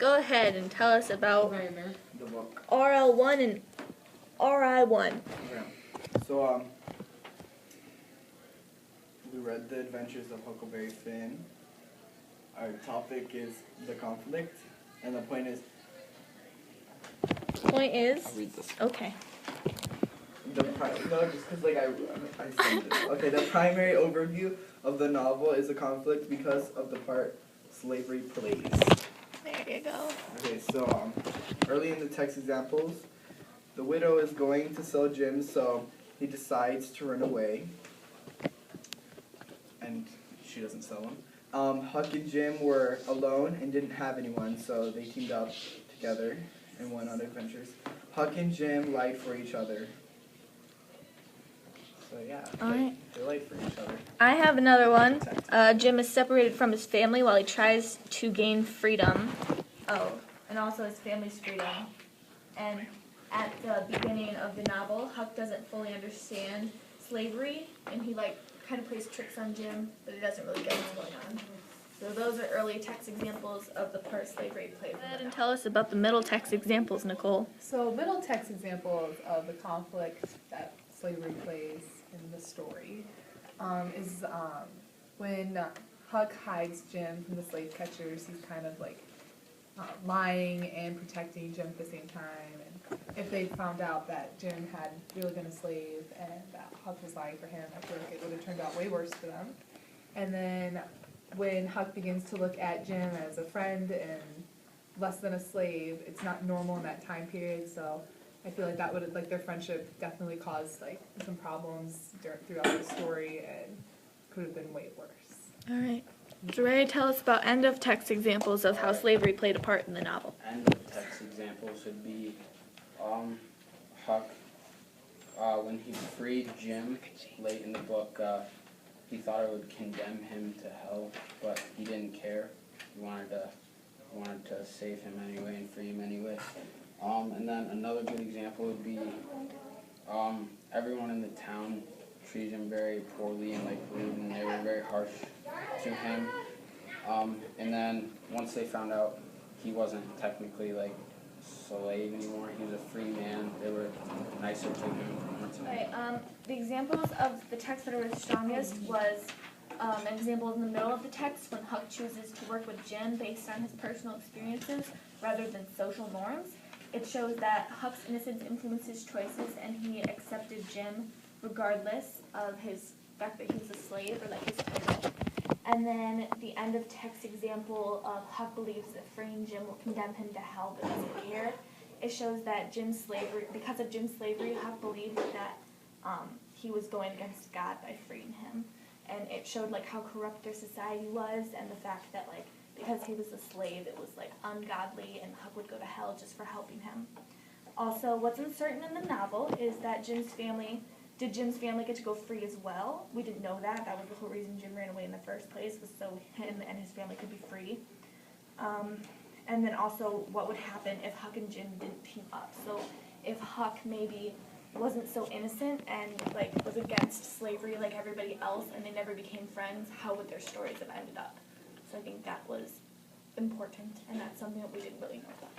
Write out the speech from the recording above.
go ahead and tell us about The book. Rl1 and ri1. Okay. So, we read The Adventures of Huckleberry Finn. Our topic is the conflict, and the point is... Point is? I'll read this. Okay. No, just because, like, I said this. Okay, the primary overview of the novel is the conflict because of the part slavery plays. There you go. Okay, so, early in the text examples, the widow is going to sell Jim, so he decides to run away. And she doesn't sell him. Huck and Jim were alone and didn't have anyone, so they teamed up together and went on adventures. Huck and Jim lied for each other. So yeah, they lied for each other. I have another one. Jim is separated from his family while he tries to gain freedom. Oh, and also his family's freedom. And at the beginning of the novel, Huck doesn't fully understand slavery, and he kind of plays tricks on Jim, but he doesn't really get what's going on. So those are early text examples of the part slavery plays. Go ahead and tell us about the middle text examples, Nicole. So middle text examples of the conflict that slavery plays in the story is when Huck hides Jim from the slave catchers. He's kind of lying and protecting Jim at the same time. And if they found out that Jim had really been a slave and that Huck was lying for him, I feel like it would have turned out way worse for them. And then when Huck begins to look at Jim as a friend and less than a slave, it's not normal in that time period, so I feel like that would have, their friendship definitely caused some problems throughout the story and could have been way worse. All right. So Ray, tell us about end of text examples of how slavery played a part in the novel. End of text examples would be Huck, when he freed Jim late in the book, he thought it would condemn him to hell, but he didn't care. He wanted to save him anyway and free him anyway. And then another good example would be everyone in the town treated him very poorly and rude, and they were very harsh to him. And then once they found out he wasn't technically slave anymore, he was a free man, they were nicer to him. Right, the examples of the text that are the strongest was an example in the middle of the text when Huck chooses to work with Jim based on his personal experiences rather than social norms. It shows that Huck's innocence influenced his choices and he accepted Jim regardless of his fact that he was a slave or his title. And then the end of text example of Huck believes that freeing Jim will condemn him to hell but doesn't care. It shows that because of Jim's slavery, Huck believed that he was going against God by freeing him. And it showed how corrupt their society was and the fact that because he was a slave, it was ungodly and Huck would go to hell just for helping him. Also, what's uncertain in the novel is that Jim's family get to go free as well? We didn't know that. That was the whole reason Jim ran away in the first place, was so him and his family could be free. And then also, what would happen if Huck and Jim didn't team up? So if Huck maybe wasn't so innocent and was against slavery like everybody else and they never became friends, how would their stories have ended up? So I think that was important, and that's something that we didn't really know about.